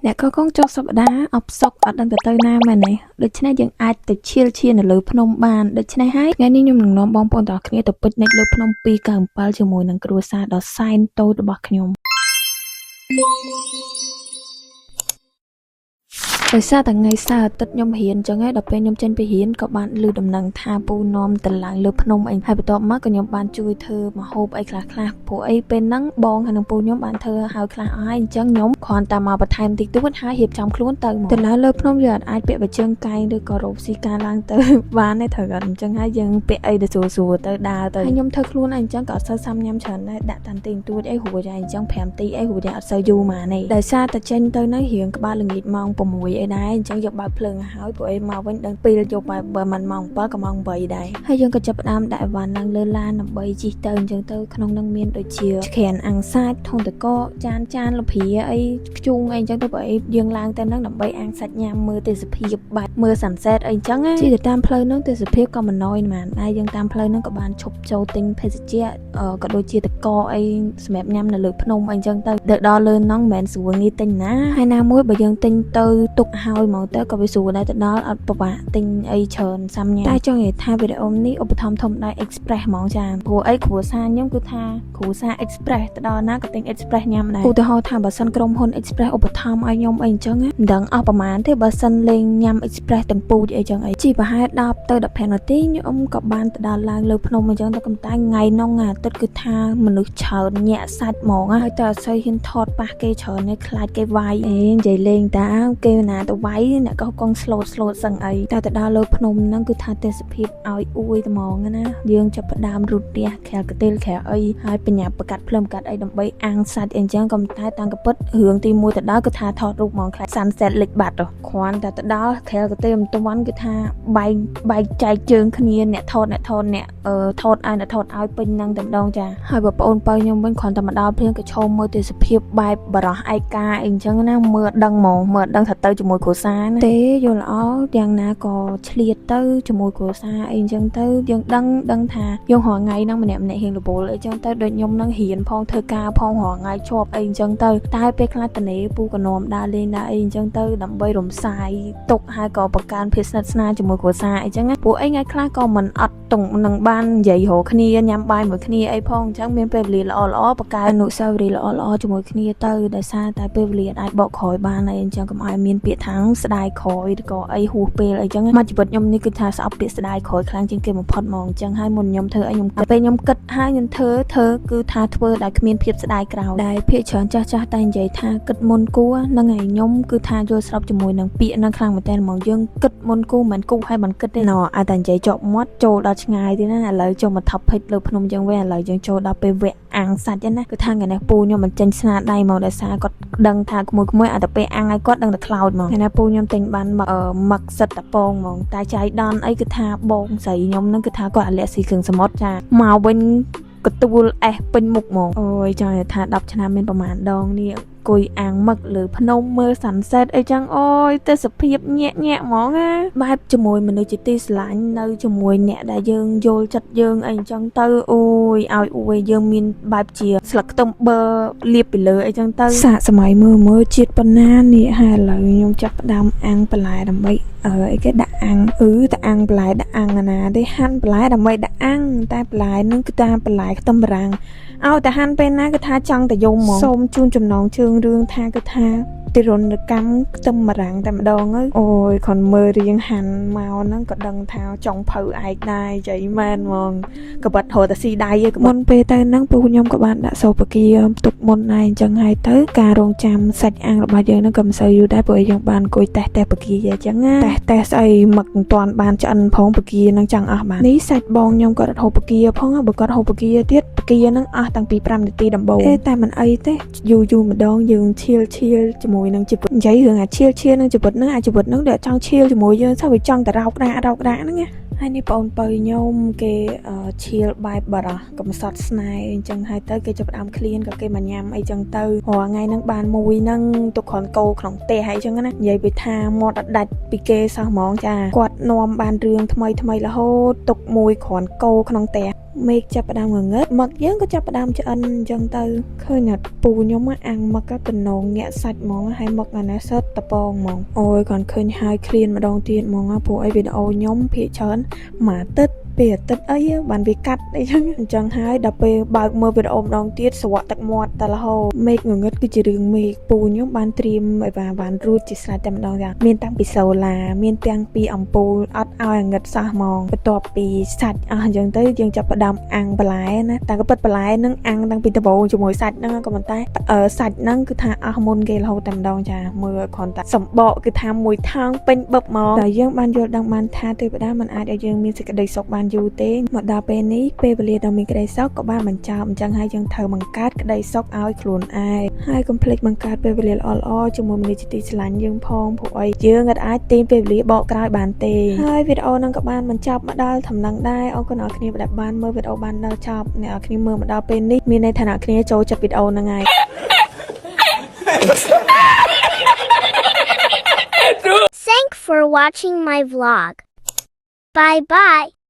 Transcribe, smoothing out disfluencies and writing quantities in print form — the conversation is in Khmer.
អ្នកក៏គង់ចុះសប្តាហ៍អបសុកអត់ដឹងទៅណាមែនទេដូច្នេះយើងអាចទៅឈៀលនៅលើភ្នំបានដូច្នេះហើយថ្ងៃនេះខ្ញុំនឹងនាំបងប្អូនទាំងអស់គ្នាទៅពិចនិចលើភ្នំ297ជាមួយនឹងគ្រួសារដ៏សែនតូចរបស់ខ្ញុំដោយសារតែថ្ងៃសៅរ៍អាទិត្យខ្ញុំរៀនអញ្ចឹងហើយដល់ពេលខ្ញុំចេញពីរៀនក៏បានឮដំណឹងថាពូនាំទៅឡើងលើភ្នំអីហើយបន្ទាប់មកក៏ខ្ញុំបានជួយធ្វើម្ហូបអីខ្លះៗព្រោះអីពេលហ្នឹងបងហើយនឹងពូខ្ញុំបានធ្វើហើយខ្លះអស់ហើយអញ្ចឹងខ្ញុំគ្រាន់តែមកបន្ថែមតិចតួចហើយរៀបចំខ្លួនទៅមកទៅឡើងលើភ្នំយើងអាចពាក់បើជើងកែងឬក៏រ៉ូបស៊ីការឡើងទៅបានទេត្រូវអត់អញ្ចឹងហើយយើងពាក់អីទៅស្រួលៗទៅដើរទៅហើយខ្ញុំធ្វើខ្លួនអីអញ្ចឹងក៏អត់សូវសាំញ៉ាំច្រើនដែរដាក់តាន់តិចតួចអីរួចហើយអញ្ចឹង5នាទីអីរួចហើយអត់សូវយូរម៉ានេះដោយសារតែចេញទៅនៅរៀងក្បាលល្ងាចម៉ោង6អីដែរអញ្ចឹងយកបើកភ្លើងឲ្យព្រោះអីមកវិញដឹងពេលយកបើមិនម៉ោង7ក៏ម៉ោង8ដែរហើយយើងក៏ចាប់ផ្ដើមដាក់អីវ៉ាន់ឡើងលើឡានដើម្បីជិះទៅអញ្ចឹងទៅក្នុងនឹងមានដូចជាក្រានអាំងសាច់ធុងតកចានលភីអីខ្ជុងអីអញ្ចឹងទៅព្រោះអីយើងឡើងទៅនឹងដើម្បីអាំងសាច់ញ៉ាំមើលទេសភាពបែបមើល sunset អីអញ្ចឹងជិះទៅតាមផ្លូវនឹងទេសភាពក៏មិនណយណាស់ដែរយើងតាមផ្លូវនឹងក៏បានឈប់ចូលទិញភេសជ្ជៈក៏ដូចជាតកអីសម្រាប់ញ៉ាំនៅលើភ្នំអីអញ្ចឹងទៅដល់លើនឹងមិនមែនស្រួលងាយទិញណាហើយណាមួយបើយើងទិញទៅទុកហើយមកទៅក៏វាស្រួលដែរទៅដល់អត់ពិបាកទិញអីច្រើនសាំញ៉ាំតែចង់និយាយថាវីដេអូនេះឧបត្ថម្ភធម្មតា Express ហ្មងចាព្រោះអីគ្រួសារខ្ញុំគឺថាគ្រួសារ Express ទៅដល់ណាក៏ទិញ Express ញ៉ាំដែរឧទាហរណ៍ថាបើសិនក្រុមហ៊ុន Express ឧបត្ថម្ភឲ្យខ្ញុំអីអញ្ចឹងមិនដឹងអស់ប្រហែលទេបើសិនលេងញ៉ាំ Express ទាំងពូជអីចឹងអីជីប្រហែល10ទៅ15នាទីខ្ញុំក៏បានទៅដល់ឡើងលើភ្នំអញ្ចឹងតែប៉ុន្តែថ្ងៃនោះអាទិត្យគឺថាមនុស្សច្រើនញាក់សាច់ហ្មងហើយតែអត់សូវហ៊ានថតប៉ះគេច្រើនទេខ្លាចគេវាយនិយាយលេងតាគេណាទៅវាយអ្នកក៏កង់ស្លូតសឹងអីតែទៅដល់លើភ្នំហ្នឹងគឺថាទេសភាពឲ្យអួយត្មងណាយើងចាប់ផ្ដើមរត់រះក្រែកន្ទេលក្រែអីហើយបញ្ញាប្រកាត់ភ្លើមកាត់អីដើម្បីអាំងសាច់អីចឹងក៏តែតាំងកពិតរឿងទី1ទៅដល់គឺថាថតរូបហ្មងខ្លាច sunset លិចបាត់គ្រាន់តែទៅដល់ក្រែកន្ទេលមិនទាន់គឺថាបែកចែកជើងគ្នាអ្នកថតអ្នកថតឲ្យពេញហ្នឹងតែម្ដងចាហើយបងប្អូនបើខ្ញុំវិញគ្រាន់តែមកដល់ភ្លាមក៏ឈោមមើលទេសភាពបែបបរោះឯកាអីចឹងណាមើលដឹងហ្មងមើលដឹងថាទៅជាមួយគ្រួសារណាទេយល់ល្អយ៉ាងណាក៏ឆ្លៀតទៅជាមួយគ្រួសារអីអញ្ចឹងទៅយើងដឹងថាយើងរាល់ថ្ងៃហ្នឹងម្នាក់រៀងរវល់អីអញ្ចឹងទៅដូចខ្ញុំនឹងរៀនផងធ្វើការផងរាល់ថ្ងៃជាប់អីអញ្ចឹងទៅតែពេលខ្លះតនេពូក៏នាំដើរលេងដើរអីអញ្ចឹងទៅដើម្បីរំសាយទុកហើយក៏បង្កើនភាពស្និទ្ធស្នាលជាមួយគ្រួសារអីអញ្ចឹងព្រោះអីថ្ងៃខ្លះក៏មិនអត់តុងនឹងបាននិយាយរកគ្នាញ៉ាំបាយមួយគ្នាអីផងអញ្ចឹងមានពេលវេលាល្អបង្កើនអនុស្សាវរីយ៍ល្អជាមួយគ្នាទៅដោយសារតែពេលវេលាអាចបកក្រោយបានអីអញ្ចឹងកុំឲ្យមានពាក្យថាស្ដាយក្រោយឬក៏អីហួសពេលអីចឹងមកជីវិតខ្ញុំនេះគឺថាស្អប់ពាក្យស្ដាយក្រោយខ្លាំងជាងគេបំផុតហ្មងអញ្ចឹងហើយមុនខ្ញុំធ្វើអីខ្ញុំពេលខ្ញុំគិតហើយខ្ញុំធ្វើគឺថាធ្វើដោយគ្មានភាពស្ដាយក្រោយដែលភាគច្រើនចាស់តែនិយាយថាគិតមុនគួរនឹងឯងខ្ញុំគឺថាយល់ស្របជាមួយនឹងពាក្យហ្នឹងខ្លាំងមែនតើហ្មងយើងគិតមុនគួរមិនគូឲ្យមិនគិតទេណ៎ឲ្យតែនិយាយជាប់មាត់ចូលដល់ឆ្ងាយទេណាឥឡូវចូលមកថប់ពេចលើភ្នំចឹងវិញឥឡូវយើងចូលដល់ពេលវគ្គអាំងសាច់ណាគឺថាថ្ងៃនេះពូខ្ញុំមិនចេញស្នាដៃមកដោយសារគាត់ដឹងថាក្មួយអាចតែពេលអាំងឲ្យគាត់ដឹងតែខ្លោចហ្មងថ្ងៃនេះពូខ្ញុំទិញបានមឹកសិតតពងហ្មងតែចៃដន្យអីគឺថាបងស្រីខ្ញុំហ្នឹងគឺថាគាត់អាឡែស៊ីគ្រឿងសមុទ្រចាមកវិញកទួលអេសពេញមុខហ្មងអូយចង់ថា10ឆ្នាំមានប្រហែលដងនេះគួយអាំងមឹកលើភ្នំមើល sunset អីចឹងអូយទេសភាពញាក់ហ្មងណាបែបជាមួយមនុស្សជាទីស្រឡាញ់នៅជាមួយអ្នកដែលយើងយល់ចិត្តយើងអីចឹងទៅអូយឲ្យអួយយើងមានបែបជាស្លឹកខ្ទឹមបឺលាបពីលើអីចឹងទៅសាកសម័យមើលជាតិប៉ុណ្ណានេះហើយឥឡូវខ្ញុំចាប់ផ្ដើមអាំងបន្លែដើម្បីអីគេដាក់អាំងតែអាំងបន្លែដាក់អាំងណាទេហាន់បន្លែដើម្បីដាក់អាំងតែបន្លែនឹងគឺតាមបន្លែខ្ទឹមបារាំងឲ្យតែហាន់ពេលណាគឺថាចង់តែយំហ្មងសូមជូនចំណងជើងរឿងថាគឺថាទិរណកម្មខ្ទឹមបារាំងតែម្ដងអូយខនមើលរៀងហាន់មកហ្នឹងក៏ដឹងថាចង់ភៅឯកដែរចៃមែនហ្មងក៏បាត់រត់តែស៊ីដៃមុនពេលទៅហ្នឹងពូខ្ញុំក៏បានដាក់សូបកាទុកមុនដែរអញ្ចឹងហើយទៅការរងចាំសាច់អាំងរបស់យើងហ្នឹងក៏មិនសូវយូរដែរព្រោះយើងបានអង្គុយតេស្តបកាអញ្ចឹងតេស្តស្អីមឹកមិនទាន់បានឆ្អិនផងបកាហ្នឹងចង់អស់បាននេះសាច់បងខ្ញុំក៏ហូបបកាផងបើគាត់ហូបបកាទៀតបកាហ្នឹងអស់តាំងពី5នាទីដំបូងតែមិនអីទេយូរម្ដងយើងឈៀលជាមួយនឹងជីវិតនិយាយរឿងអាឈៀលនឹងជីវិតហ្នឹងអាចជីវិតហ្នឹងដែលចង់ឈៀលជាមួយយើងទៅវាចង់តែរោកដាក់ហ្នឹងណាហើយនេះបងបើខ្ញុំគេឈៀលបែបបារោះកំសត់ស្នេហ៍អញ្ចឹងហើយទៅគេចាប់ផ្ដើមឃ្លានក៏គេមកញ៉ាំអីចឹងទៅរាល់ថ្ងៃហ្នឹងបានមួយហ្នឹងទុកគ្រាន់គោក្នុងផ្ទះហើយចឹងណានិយាយពីថាមាត់អត់ដាច់ពីគេសោះហ្មងចាគាត់នាំបានរឿងថ្មីរហូតទុកមួយគ្រាន់គោក្នុងផ្ទះ មេឃចាប់ផ្ដើមងងឹតមកយើងក៏ចាប់ផ្ដើមឆ្អិនអញ្ចឹងទៅឃើញអត់ពូខ្ញុំអាំងមកក៏តំណងញាក់សាច់ហ្មងហើយមកអាណាសិតតពងហ្មងអូយគាត់ឃើញហើយឃ្លានម្ដងទៀតហ្មងព្រោះអីវីដេអូខ្ញុំភាគច្រើនមួយទឹកពេលអាទិត្យអីបានវាកាត់អីចឹងហើយដល់ពេលបើកមើលវីដេអូម្ដងទៀតស្រក់ទឹកមាត់តែរហូតមេឃងងឹតគឺជារឿងមេឃពូខ្ញុំបានត្រៀមឲ្យបានរួចជាស្រេចតែម្ដងចាមានតាំងពីសូឡាមានទាំងពីអំពូលអត់ឲ្យងឹតសោះហ្មងបន្ទាប់ពីសាច់អស់អញ្ចឹងទៅយើងចាប់ផ្ដើមអាំងបន្លែណាតែក៏ពិតបន្លែនឹងអាំងតាំងពីដំបូងជាមួយសាច់ហ្នឹងក៏ប៉ុន្តែសាច់ហ្នឹងគឺថាអស់មុនគេរហូតតែម្ដងចាមើលគ្រាន់តែសម្បកគឺថាមួយថងពេញបឹបហ្មងតែយើងបានយល់ដឹងបានថាទេវតាមិនអាចឲ្យយើងមានសេចក្តីសុខបានយូរទេមកដល់ពេលនេះពេលវេលាដ៏មានក្តីសុខក៏បានបញ្ចប់អញ្ចឹងហើយយើងត្រូវបង្កើតក្តីសុខឲ្យខ្លួនឯងហើយកុំភ្លេចបង្កើតពេលវេលាល្អៗជាមួយមនុស្សជាទីស្រឡាញ់យើងផងព្រោះអីយើងអាចទាញពេលវេលាបកក្រោយបានទេហើយវីដេអូហ្នឹងក៏បានបញ្ចប់មកដល់ដំណឹងដែរអរគុណអ្នកគ្នាដែលបានមើលវីដេអូបានដល់ចប់អ្នកគ្នាមើលមកដល់ពេលនេះមានន័យថាអ្នកគ្នាចូលចិត្តវីដេអូហ្នឹងហើយ Thanks for watching my vlog. Bye bye.